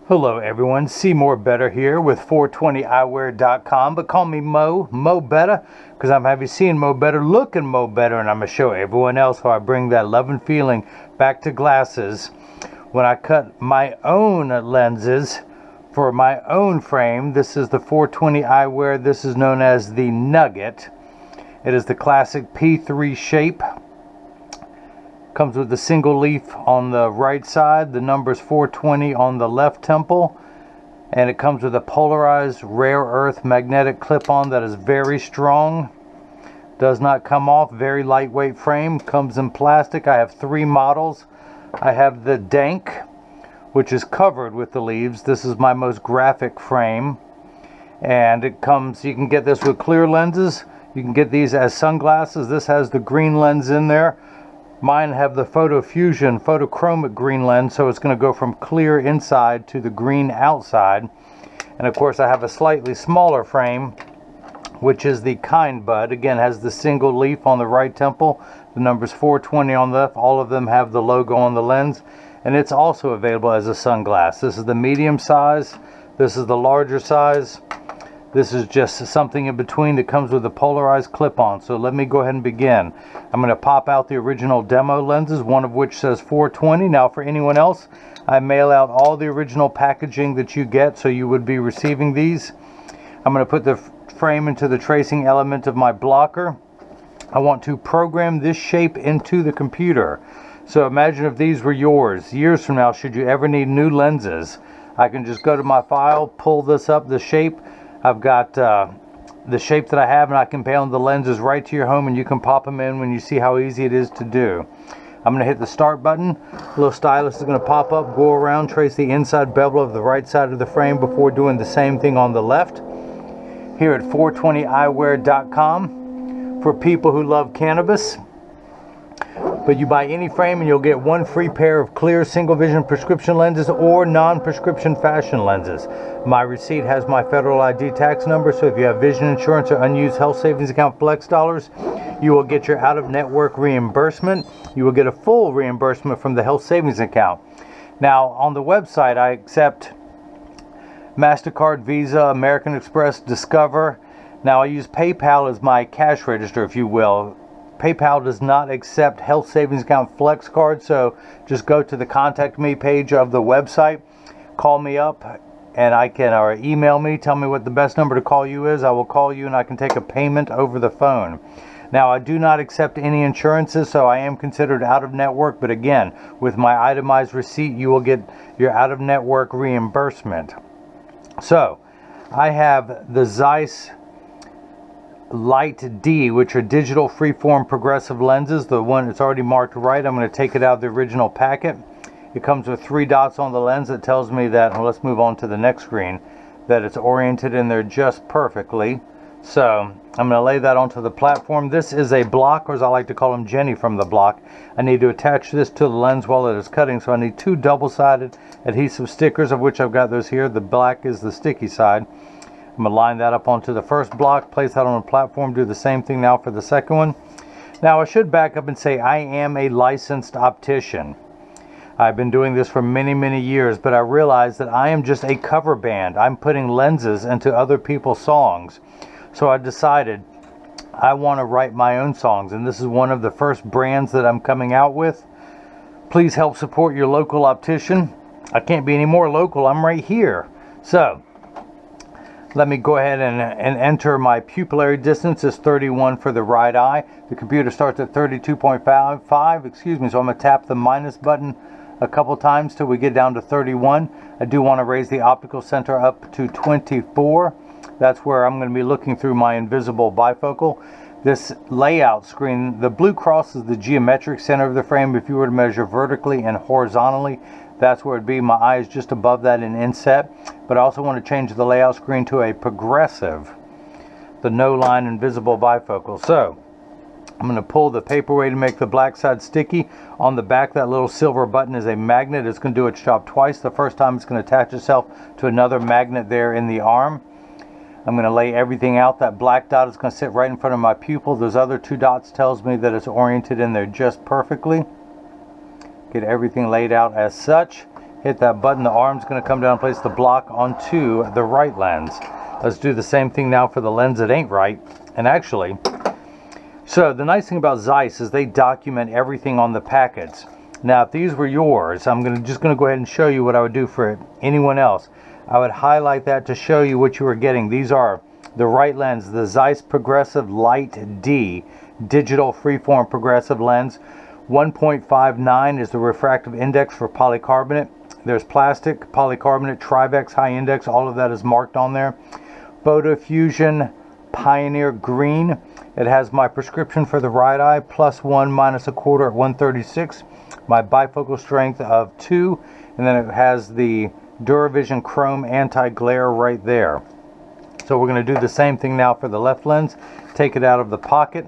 Hello everyone, Seemore Better here with 420eyewear.com, but call me Mo Better, because I'm happy seeing Mo Better, looking Mo Better, and I'm going to show everyone else how I bring that love and feeling back to glasses when I cut my own lenses for my own frame. This is the 420 eyewear. This is known as the Nugget. It is the classic P3 shape. Comes with a single leaf on the right side, the number's 420 on the left temple, and it comes with a polarized rare earth magnetic clip-on that is very strong, does not come off, very lightweight frame, comes in plastic. I have three models. I have the Dank, which is covered with the leaves. This is my most graphic frame, and it comes, you can get this with clear lenses, you can get these as sunglasses. This has the green lens in there. Mine have the Photochromic green lens, so it's going to go from clear inside to the green outside. And of course I have a slightly smaller frame, which is the Kind Bud. Again, has the single leaf on the right temple, the number's 420 on the left. All of them have the logo on the lens, and it's also available as a sunglass. This is the medium size, this is the larger size. This is just something in between that comes with a polarized clip-on. So let me go ahead and begin. I'm going to pop out the original demo lenses, one of which says 420. Now for anyone else, I mail out all the original packaging that you get, so you would be receiving these. I'm going to put the frame into the tracing element of my blocker. I want to program this shape into the computer. So imagine if these were yours. Years from now, should you ever need new lenses, I can just go to my file, pull this up, the shape. I've got the shape that I have, and I can pound the lenses right to your home, and you can pop them in when you see how easy it is to do. I'm going to hit the start button. A little stylus is going to pop up, go around, trace the inside bevel of the right side of the frame before doing the same thing on the left. Here at 420eyewear.com for people who love cannabis. But you buy any frame and you'll get one free pair of clear single vision prescription lenses or non-prescription fashion lenses. My receipt has my federal ID tax number, so if you have vision insurance or unused health savings account flex dollars, you will get your out-of-network reimbursement. You will get a full reimbursement from the health savings account. Now on the website I accept MasterCard, Visa, American Express, Discover. Now I use PayPal as my cash register, if you will. PayPal does not accept health savings account flex cards, so just go to the contact me page of the website, call me up, and I can, or email me, tell me what the best number to call you is. I will call you and I can take a payment over the phone. Now I do not accept any insurances, so I am considered out of network, but again, with my itemized receipt you will get your out of network reimbursement. So I have the Zeiss Light D, which are digital freeform progressive lenses. The one that's already marked right, I'm going to take it out of the original packet. It comes with 3 dots on the lens that tells me that, well, let's move on to the next screen, that it's oriented in there just perfectly. So I'm going to lay that onto the platform. This is a block, or as I like to call them, Jenny from the block. I need to attach this to the lens while it is cutting, so I need 2 double-sided adhesive stickers, of which I've got those here. The black is the sticky side. I'm going to line that up onto the first block, place that on a platform, do the same thing now for the second one. Now I should back up and say I am a licensed optician. I've been doing this for many years, but I realize that I am just a cover band. I'm putting lenses into other people's songs. So I decided I want to write my own songs, and this is one of the first brands that I'm coming out with. Please help support your local optician. I can't be any more local, I'm right here. So let me go ahead and enter my pupillary distance is 31 for the right eye. The computer starts at 32.55, excuse me, so I'm going to tap the minus button a couple times till we get down to 31. I do want to raise the optical center up to 24. That's where I'm going to be looking through my invisible bifocal. This layout screen, the blue cross is the geometric center of the frame. If you were to measure vertically and horizontally, that's where it'd be. My eye is just above that in inset. But I also want to change the layout screen to a progressive, the no line invisible bifocal. So I'm going to pull the paperweight to make the black side sticky. On the back, that little silver button is a magnet. It's going to do its job twice. The first time it's going to attach itself to another magnet there in the arm. I'm going to lay everything out. That black dot is going to sit right in front of my pupil. Those other 2 dots tells me that it's oriented in there just perfectly. Get everything laid out as such. Hit that button, the arm's going to come down and place the block onto the right lens. Let's do the same thing now for the lens that ain't right. And actually, so the nice thing about Zeiss is they document everything on the packets. Now, if these were yours, I'm just going to go ahead and show you what I would do for anyone else. I would highlight that to show you what you are getting. These are the right lens, the Zeiss Progressive Light D digital freeform progressive lens. 1.59 is the refractive index for polycarbonate. There's plastic, polycarbonate, Trivex, high index, all of that is marked on there. Photo Fusion Pioneer Green. It has my prescription for the right eye, +1, -1/4 at 136. My bifocal strength of 2, and then it has the DuraVision Chrome Anti-Glare right there. So we're going to do the same thing now for the left lens. Take it out of the packet.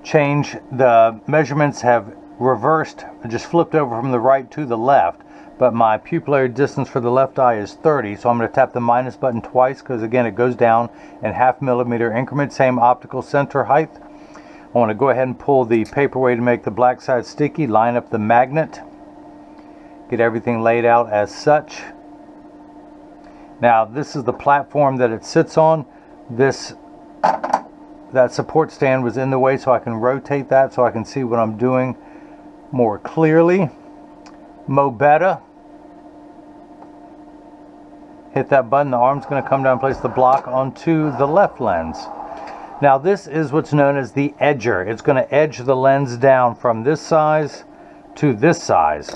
Change the measurements, have reversed, just flipped over from the right to the left, but my pupillary distance for the left eye is 30, so I'm going to tap the minus button twice because again it goes down in 0.5 millimeter increments. Same optical center height. I want to go ahead and pull the paperweight to make the black side sticky, line up the magnet, get everything laid out as such. Now this is the platform that it sits on. That support stand was in the way, so I can rotate that so I can see what I'm doing more clearly. Mobetta. Hit that button, the arm's going to come down and place the block onto the left lens. Now this is what's known as the edger. It's going to edge the lens down from this size to this size.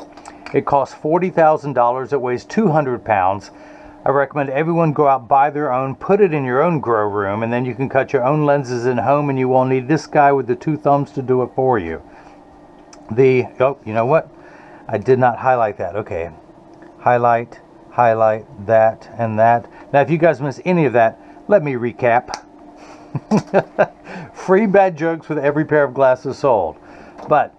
It costs $40,000. It weighs 200 pounds. I recommend everyone go out, buy their own, put it in your own grow room, and then you can cut your own lenses in home, and you won't need this guy with the 2 thumbs to do it for you. Oh, you know what? I did not highlight that. Okay. Highlight, that, and that. Now, if you guys miss any of that, let me recap. Free bad jokes with every pair of glasses sold. But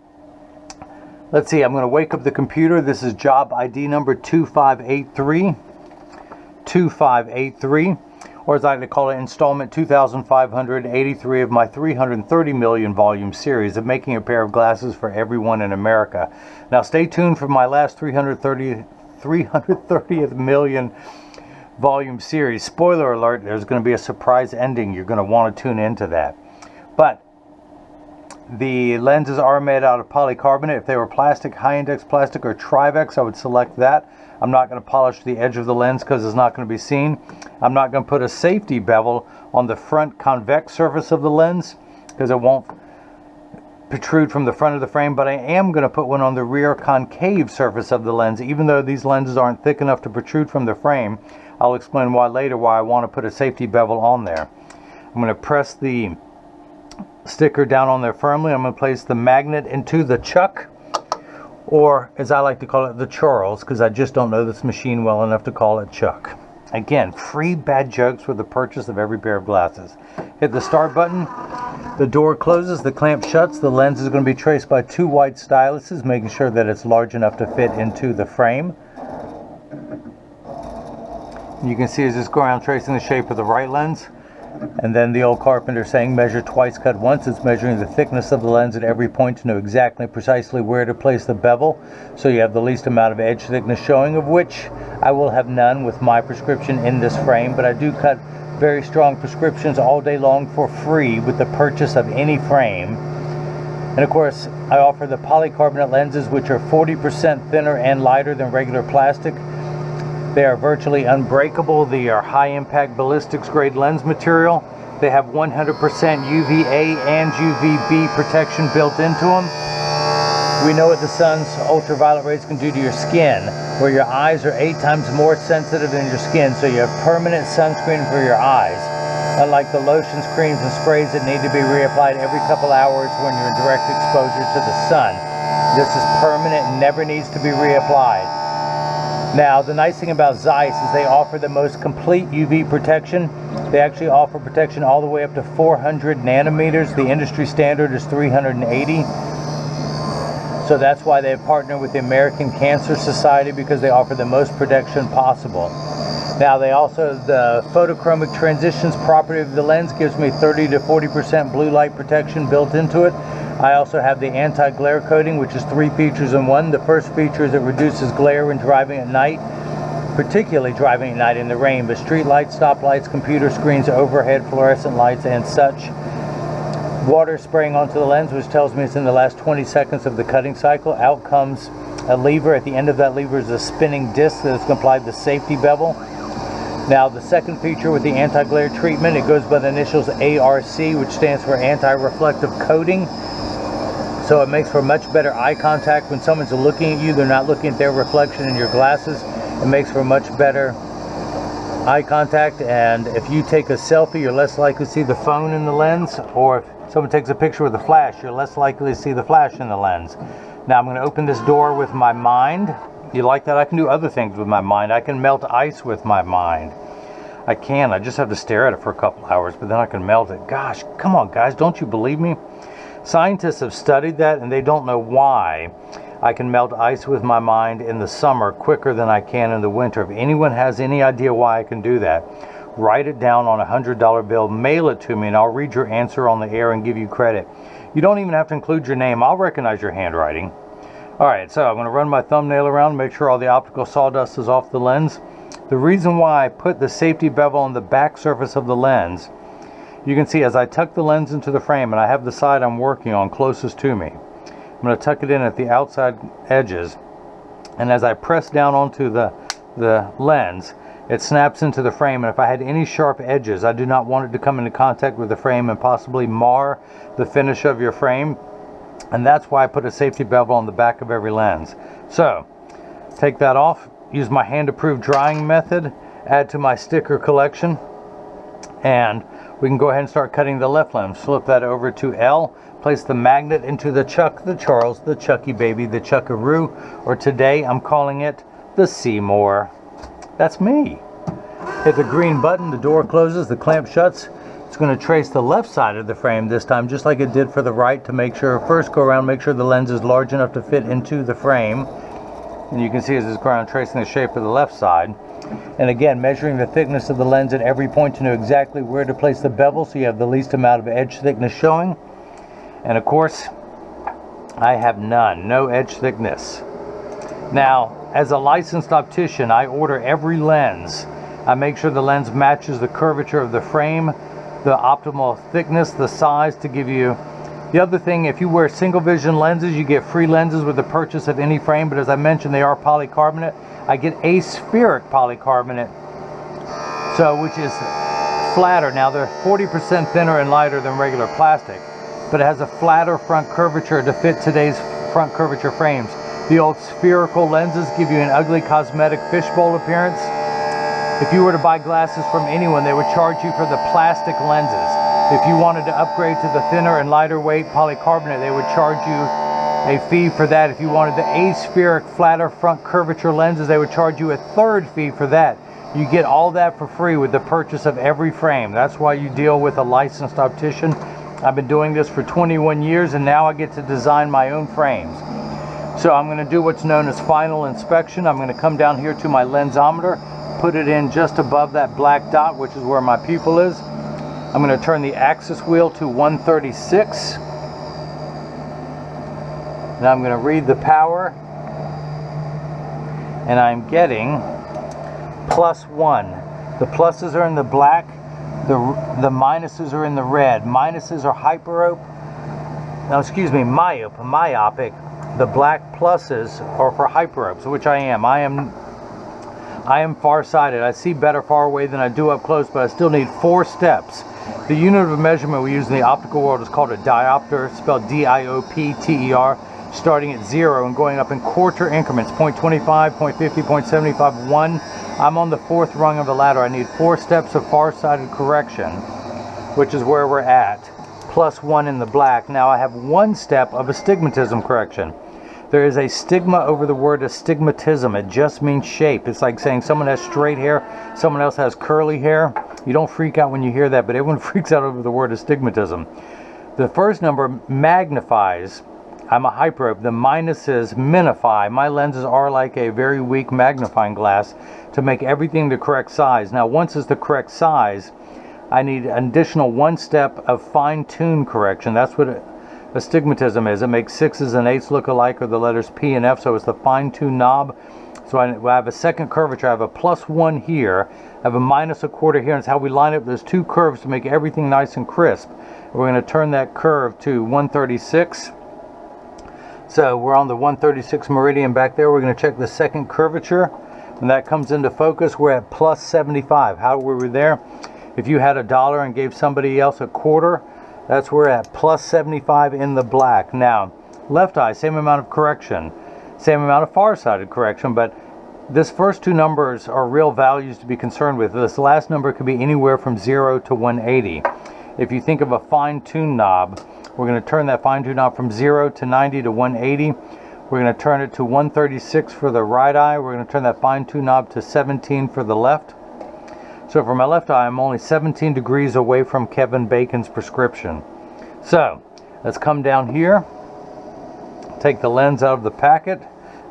let's see, I'm going to wake up the computer. This is job ID number 2583. 2583, or as I like to call it, installment 2583 of my 330 million volume series of making a pair of glasses for everyone in America. Now stay tuned for my last 330th million volume series. Spoiler alert, there's going to be a surprise ending. You're going to want to tune into that. But the lenses are made out of polycarbonate. If they were plastic, high index plastic, or Trivex, I would select that. I'm not going to polish the edge of the lens because it's not going to be seen. I'm not going to put a safety bevel on the front convex surface of the lens because it won't protrude from the front of the frame, but I am going to put one on the rear concave surface of the lens. Even though these lenses aren't thick enough to protrude from the frame, I'll explain why later, why I want to put a safety bevel on there. I'm going to press the sticker down on there firmly. I'm going to place the magnet into the chuck, or as I like to call it, the Charles, because I just don't know this machine well enough to call it Chuck. Again, free bad jokes with the purchase of every pair of glasses. Hit the start button, the door closes, the clamp shuts, the lens is going to be traced by 2 white styluses, making sure that it's large enough to fit into the frame. You can see as this go around tracing the shape of the right lens. And then the old carpenter saying measure twice, cut once. It's measuring the thickness of the lens at every point to know exactly precisely where to place the bevel, so you have the least amount of edge thickness showing, of which I will have none with my prescription in this frame, but I do cut very strong prescriptions all day long for free with the purchase of any frame. And of course, I offer the polycarbonate lenses, which are 40% thinner and lighter than regular plastic. They are virtually unbreakable. They are high impact ballistics grade lens material. They have 100% UVA and UVB protection built into them. We know what the sun's ultraviolet rays can do to your skin, where your eyes are 8 times more sensitive than your skin, so you have permanent sunscreen for your eyes. Unlike the lotions, creams, and sprays that need to be reapplied every couple hours when you're in direct exposure to the sun. This is permanent and never needs to be reapplied. Now, the nice thing about Zeiss is they offer the most complete UV protection. They actually offer protection all the way up to 400 nanometers. The industry standard is 380. So that's why they partner with the American Cancer Society, because they offer the most protection possible. Now, they also, the photochromic transitions property of the lens gives me 30 to 40% blue light protection built into it. I also have the anti-glare coating, which is 3 features in one. The first feature is it reduces glare when driving at night, particularly driving at night in the rain, but street lights, stop lights, computer screens, overhead fluorescent lights, and such. Water spraying onto the lens, which tells me it's in the last 20 seconds of the cutting cycle. Out comes a lever. At the end of that lever is a spinning disc that is going to apply the safety bevel. Now the second feature with the anti-glare treatment, it goes by the initials ARC, which stands for anti-reflective coating. So it makes for much better eye contact when someone's looking at you. They're not looking at their reflection in your glasses. It makes for much better eye contact, and if you take a selfie, you're less likely to see the phone in the lens, or if someone takes a picture with a flash, you're less likely to see the flash in the lens. Now I'm going to open this door with my mind. You like that? I can do other things with my mind. I can melt ice with my mind. I just have to stare at it for a couple hours, but then I can melt it. Gosh, come on guys, don't you believe me? Scientists have studied that, and they don't know why I can melt ice with my mind in the summer quicker than I can in the winter. If anyone has any idea why I can do that, write it down on a $100 bill, mail it to me, and I'll read your answer on the air and give you credit. You don't even have to include your name. I'll recognize your handwriting. Alright, so I'm going to run my thumbnail around, make sure all the optical sawdust is off the lens. The reason why I put the safety bevel on the back surface of the lens, you can see as I tuck the lens into the frame, and I have the side I'm working on closest to me. I'm going to tuck it in at the outside edges, and as I press down onto the lens, it snaps into the frame, and if I had any sharp edges, I do not want it to come into contact with the frame and possibly mar the finish of your frame, and that's why I put a safety bevel on the back of every lens. So, take that off, use my hand-approved drying method, add to my sticker collection, and we can go ahead and start cutting the left lens. Flip that over to L, place the magnet into the Chuck, the Charles, the Chucky baby, the Chuckaroo, or today I'm calling it the Seemore. That's me. Hit the green button, the door closes, the clamp shuts. It's going to trace the left side of the frame this time, just like it did for the right, to make sure, first go around, make sure the lens is large enough to fit into the frame. And you can see as it's going around tracing the shape of the left side. And again, measuring the thickness of the lens at every point to know exactly where to place the bevel so you have the least amount of edge thickness showing. And of course, I have none, no edge thickness. Now, as a licensed optician, I order every lens. I make sure the lens matches the curvature of the frame, the optimal thickness, the size to give you. The other thing, if you wear single vision lenses, you get free lenses with the purchase of any frame, but as I mentioned, they are polycarbonate. I get aspheric polycarbonate, so which is flatter. Now they're 40% thinner and lighter than regular plastic, but it has a flatter front curvature to fit today's front curvature frames. The old spherical lenses give you an ugly cosmetic fishbowl appearance. If you were to buy glasses from anyone, they would charge you for the plastic lenses. If you wanted to upgrade to the thinner and lighter weight polycarbonate, they would charge you a fee for that. If you wanted the aspheric flatter front curvature lenses, they would charge you a third fee for that. You get all that for free with the purchase of every frame. That's why you deal with a licensed optician. I've been doing this for 21 years, and now I get to design my own frames. So I'm going to do what's known as final inspection. I'm going to come down here to my lensometer, put it in just above that black dot, which is where my pupil is. I'm going to turn the axis wheel to 136. Now I'm going to read the power, and I'm getting +1. The pluses are in the black, the minuses are in the red. Minuses are myopic. The black pluses are for hyperopes, which I am. I am farsighted. I see better far away than I do up close, but I still need 4 steps. The unit of measurement we use in the optical world is called a diopter, spelled D-I-O-P-T-E-R, starting at 0 and going up in quarter increments, 0.25, 0.50, 0.75, 1. I'm on the 4th rung of the ladder. I need 4 steps of farsighted correction, which is where we're at, +1 in the black. Now I have 1 step of astigmatism correction. There is a stigma over the word astigmatism. It just means shape. It's like saying someone has straight hair, someone else has curly hair. You don't freak out when you hear that, but everyone freaks out over the word astigmatism. The first number magnifies. I'm a hyperope. The minuses minify. My lenses are like a very weak magnifying glass to make everything the correct size. Now, once it's the correct size, I need an additional 1 step of fine-tune correction. That's astigmatism is. It makes 6s and 8s look alike, or the letters P and F, so it's the fine-tune knob. So I have a second curvature. I have a +1 here. I have a -1/4 here, and it's how we line up those two curves to make everything nice and crisp. We're going to turn that curve to 136. So we're on the 136 meridian back there. We're going to check the second curvature. When that comes into focus, we're at +75. How were we there? If you had $1 and gave somebody else a quarter, that's where we're at +75 in the black. Now, left eye, same amount of correction. Same amount of far-sided correction, but this first two numbers are real values to be concerned with. This last number could be anywhere from 0 to 180. If you think of a fine-tune knob, we're going to turn that fine-tune knob from 0 to 90 to 180. We're going to turn it to 136 for the right eye. We're going to turn that fine-tune knob to 17 for the left. So for my left eye, I'm only 17 degrees away from Kevin Bacon's prescription. So let's come down here. Take the lens out of the packet,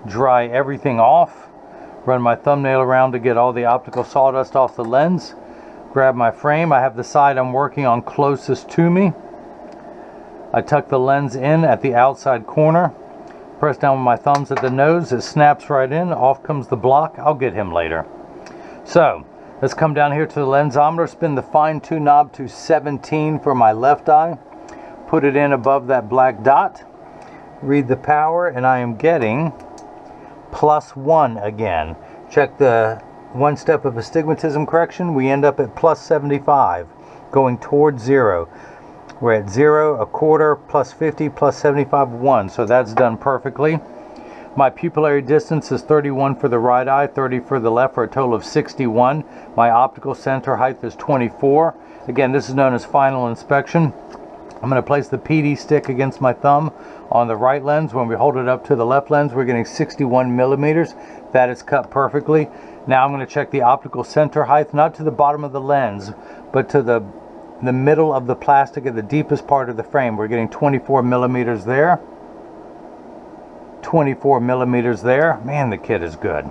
dry everything off, run my thumbnail around to get all the optical sawdust off the lens, grab my frame. I have the side I'm working on closest to me. I tuck the lens in at the outside corner, press down with my thumbs at the nose, it snaps right in, off comes the block. I'll get him later. So let's come down here to the lensometer, spin the fine-tune knob to 17 for my left eye, put it in above that black dot. Read the power, and I am getting +1 again. Check the one step of astigmatism correction. We end up at +75, going towards 0. We're at 0, a quarter, +50, +75, 1. So that's done perfectly. My pupillary distance is 31 for the right eye, 30 for the left, for a total of 61. My optical center height is 24. Again, this is known as final inspection. I'm going to place the PD stick against my thumb on the right lens. When we hold it up to the left lens, we're getting 61 millimeters. That is cut perfectly. Now I'm going to check the optical center height, not to the bottom of the lens, but to the middle of the plastic at the deepest part of the frame. We're getting 24 millimeters there. 24 millimeters there. Man, the kit is good.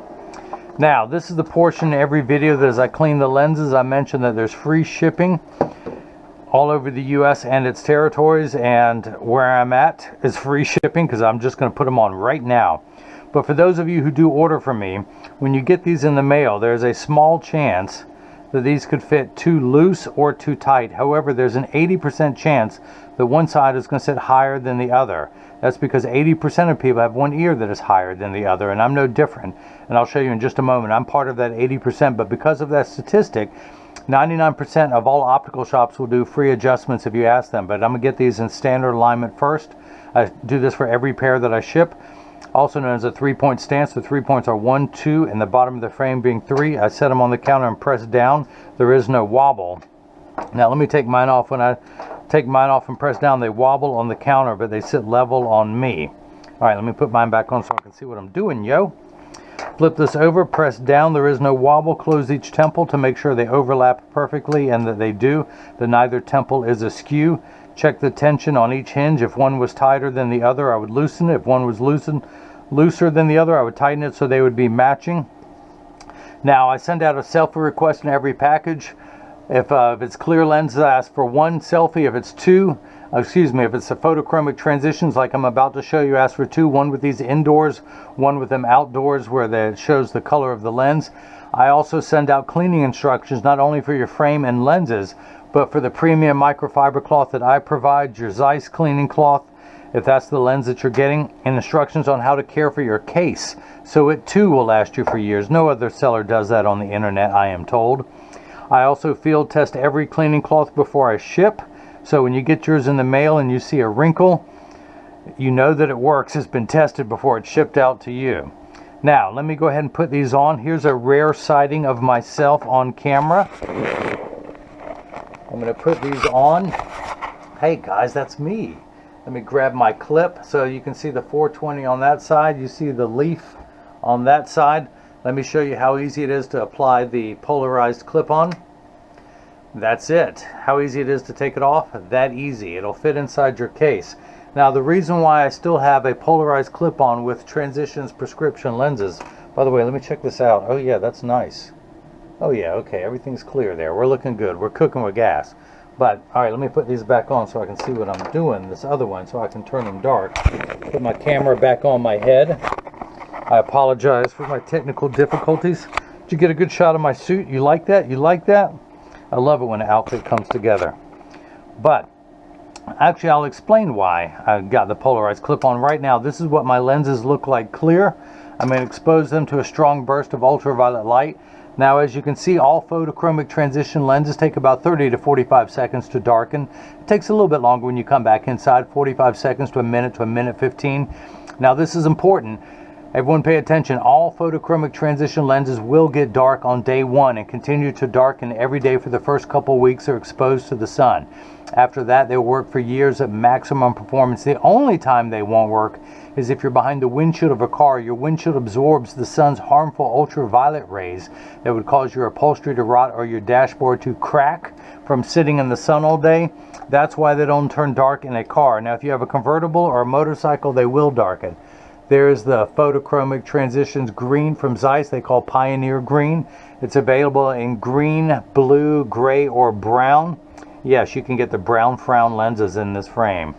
Now, this is the portion in every video that as I clean the lenses, I mentioned that there's free shipping all over the US and its territories, and where I'm at is free shipping because I'm just going to put them on right now. But for those of you who do order from me, when you get these in the mail, there's a small chance that these could fit too loose or too tight. However, there's an 80% chance that one side is going to sit higher than the other. That's because 80% of people have one ear that is higher than the other, and I'm no different. And I'll show you in just a moment. I'm part of that 80%, but because of that statistic, 99% of all optical shops will do free adjustments if you ask them. But I'm going to get these in standard alignment first. I do this for every pair that I ship. Also known as a 3-point stance. The 3 points are 1, 2, and the bottom of the frame being 3. I set them on the counter and press down. There is no wobble. Now let me take mine off. When I take mine off and press down, they wobble on the counter, but they sit level on me. All right, let me put mine back on so I can see what I'm doing, yo. Flip this over, press down. There is no wobble. Close each temple to make sure they overlap perfectly, and that they do, that neither temple is askew. Check the tension on each hinge. If one was tighter than the other, I would loosen it. If one was looser than the other, I would tighten it so they would be matching. Now, I send out a selfie request in every package. If it's clear lenses, I ask for 1 selfie. If it's 2, if it's a photochromic transitions like I'm about to show you, ask for 2. 1 with these indoors, 1 with them outdoors where it shows the color of the lens. I also send out cleaning instructions, not only for your frame and lenses, but for the premium microfiber cloth that I provide, your Zeiss cleaning cloth, if that's the lens that you're getting, and instructions on how to care for your case, so it too will last you for years. No other seller does that on the internet, I am told. I also field test every cleaning cloth before I ship, so when you get yours in the mail and you see a wrinkle, you know that it works. It's been tested before it's shipped out to you. Now, let me go ahead and put these on. Here's a rare sighting of myself on camera. I'm going to put these on. Hey guys, that's me. Let me grab my clip so you can see the 420 on that side. You see the leaf on that side. Let me show you how easy it is to apply the polarized clip-on. That's it. How easy it is to take it off? That easy. It'll fit inside your case. Now, the reason why I still have a polarized clip-on with Transitions prescription lenses, by the way, let me check this out. Oh yeah, that's nice. Oh yeah, okay, everything's clear there. We're looking good. We're cooking with gas. But, alright, let me put these back on so I can see what I'm doing, this other one, so I can turn them dark. Put my camera back on my head. I apologize for my technical difficulties. Did you get a good shot of my suit? You like that? You like that? I love it when an outfit comes together. But, actually, I'll explain why I got the polarized clip-on right now. This is what my lenses look like clear. I'm going to expose them to a strong burst of ultraviolet light. Now, as you can see, all photochromic transition lenses take about 30 to 45 seconds to darken. It takes a little bit longer when you come back inside, 45 seconds to a minute 15. Now, this is important. Everyone pay attention. All photochromic transition lenses will get dark on day one and continue to darken every day for the first couple weeks they're exposed to the sun. After that, they'll work for years at maximum performance. The only time they won't work is if you're behind the windshield of a car. Your windshield absorbs the sun's harmful ultraviolet rays that would cause your upholstery to rot or your dashboard to crack from sitting in the sun all day. That's why they don't turn dark in a car. Now, if you have a convertible or a motorcycle, they will darken. There's the Photochromic Transitions green from Zeiss. They call Pioneer Green. It's available in green, blue, gray, or brown. Yes, you can get the brown frown lenses in this frame.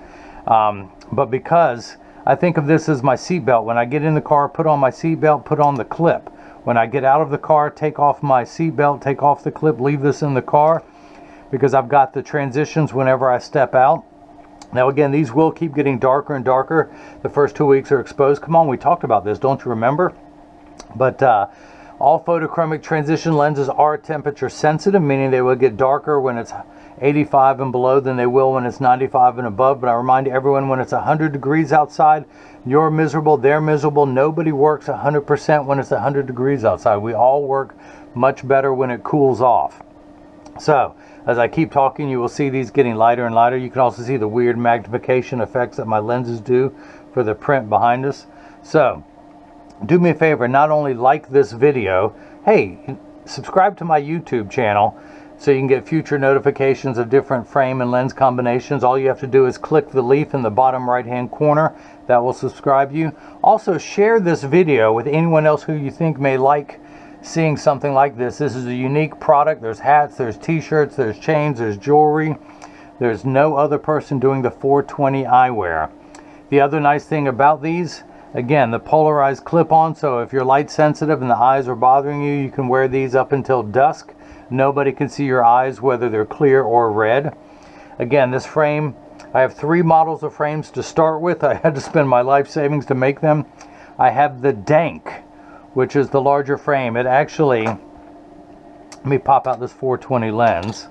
But because I think of this as my seatbelt. When I get in the car, put on my seatbelt, put on the clip. When I get out of the car, take off my seatbelt, take off the clip, leave this in the car, because I've got the transitions whenever I step out. Now again, these will keep getting darker and darker. The first 2 weeks are exposed. Come on, we talked about this, don't you remember? But all photochromic transition lenses are temperature sensitive, meaning they will get darker when it's 85 and below than they will when it's 95 and above. But I remind everyone, when it's 100 degrees outside, you're miserable, they're miserable. Nobody works 100% when it's 100 degrees outside. We all work much better when it cools off. So, as I keep talking, you will see these getting lighter and lighter. You can also see the weird magnification effects that my lenses do for the print behind us. So, do me a favor, not only like this video, hey, subscribe to my YouTube channel so you can get future notifications of different frame and lens combinations. All you have to do is click the leaf in the bottom right hand corner. That will subscribe you. Also, share this video with anyone else who you think may like seeing something like this. This is a unique product. There's hats, there's t-shirts, there's chains, there's jewelry. There's no other person doing the 420 eyewear. The other nice thing about these, again, the polarized clip-on, so if you're light sensitive and the eyes are bothering you, you can wear these up until dusk. Nobody can see your eyes whether they're clear or red. Again, this frame, I have 3 models of frames to start with. I had to spend my life savings to make them. I have the Dank, which is the larger frame. It actually, let me pop out this 420 lens.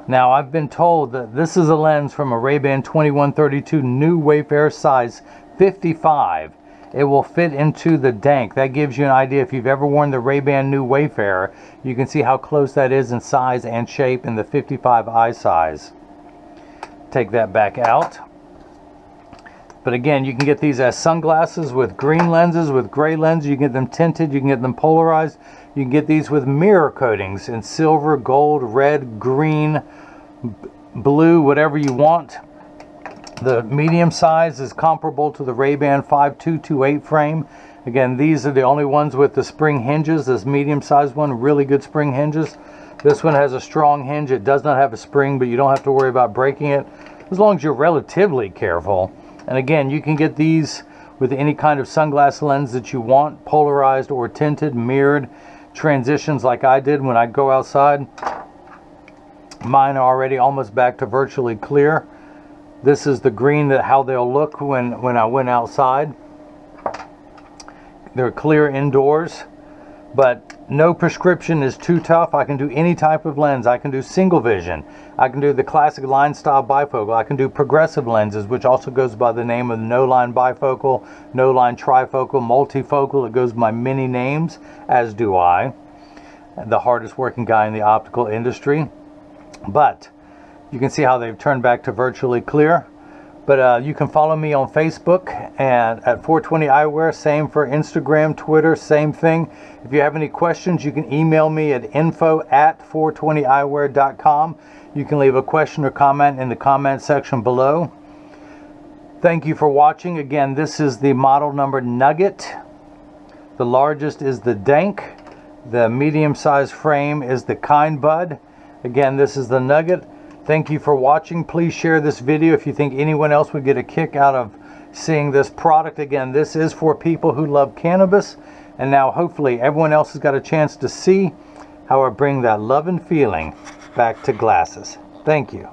Now, I've been told that this is a lens from a Ray-Ban 2132 new Wayfarer size 55. It will fit into the Dank. That gives you an idea. If you've ever worn the Ray-Ban new Wayfarer, you can see how close that is in size and shape in the 55 eye size. Take that back out. But again, you can get these as sunglasses with green lenses, with gray lenses. You can get them tinted, you can get them polarized. You can get these with mirror coatings in silver, gold, red, green, blue, whatever you want. The medium size is comparable to the Ray-Ban 5228 frame. Again, these are the only ones with the spring hinges. This medium sized one, really good spring hinges. This one has a strong hinge. It does not have a spring, but you don't have to worry about breaking it as long as you're relatively careful. And again, you can get these with any kind of sunglass lens that you want, polarized or tinted, mirrored, transitions like I did when I go outside. Mine are already almost back to virtually clear. This is the green, that how they'll look when I went outside. They're clear indoors, but no prescription is too tough. I can do any type of lens. I can do single vision. I can do the classic line style bifocal. I can do progressive lenses, which also goes by the name of no line bifocal, no line trifocal, multifocal. It goes by many names, as do I, the hardest working guy in the optical industry. But you can see how they've turned back to virtually clear. But you can follow me on Facebook and at 420 Eyewear. Same for Instagram, Twitter, same thing. If you have any questions, you can email me at info@420eyewear.com. You can leave a question or comment in the comment section below. Thank you for watching. Again, this is the model number Nugget. The largest is the Dank. The medium-sized frame is the Kind Bud. Again, this is the Nugget. Thank you for watching. Please share this video if you think anyone else would get a kick out of seeing this product. Again, this is for people who love cannabis, and now hopefully everyone else has got a chance to see how I bring that love and feeling back to glasses. Thank you.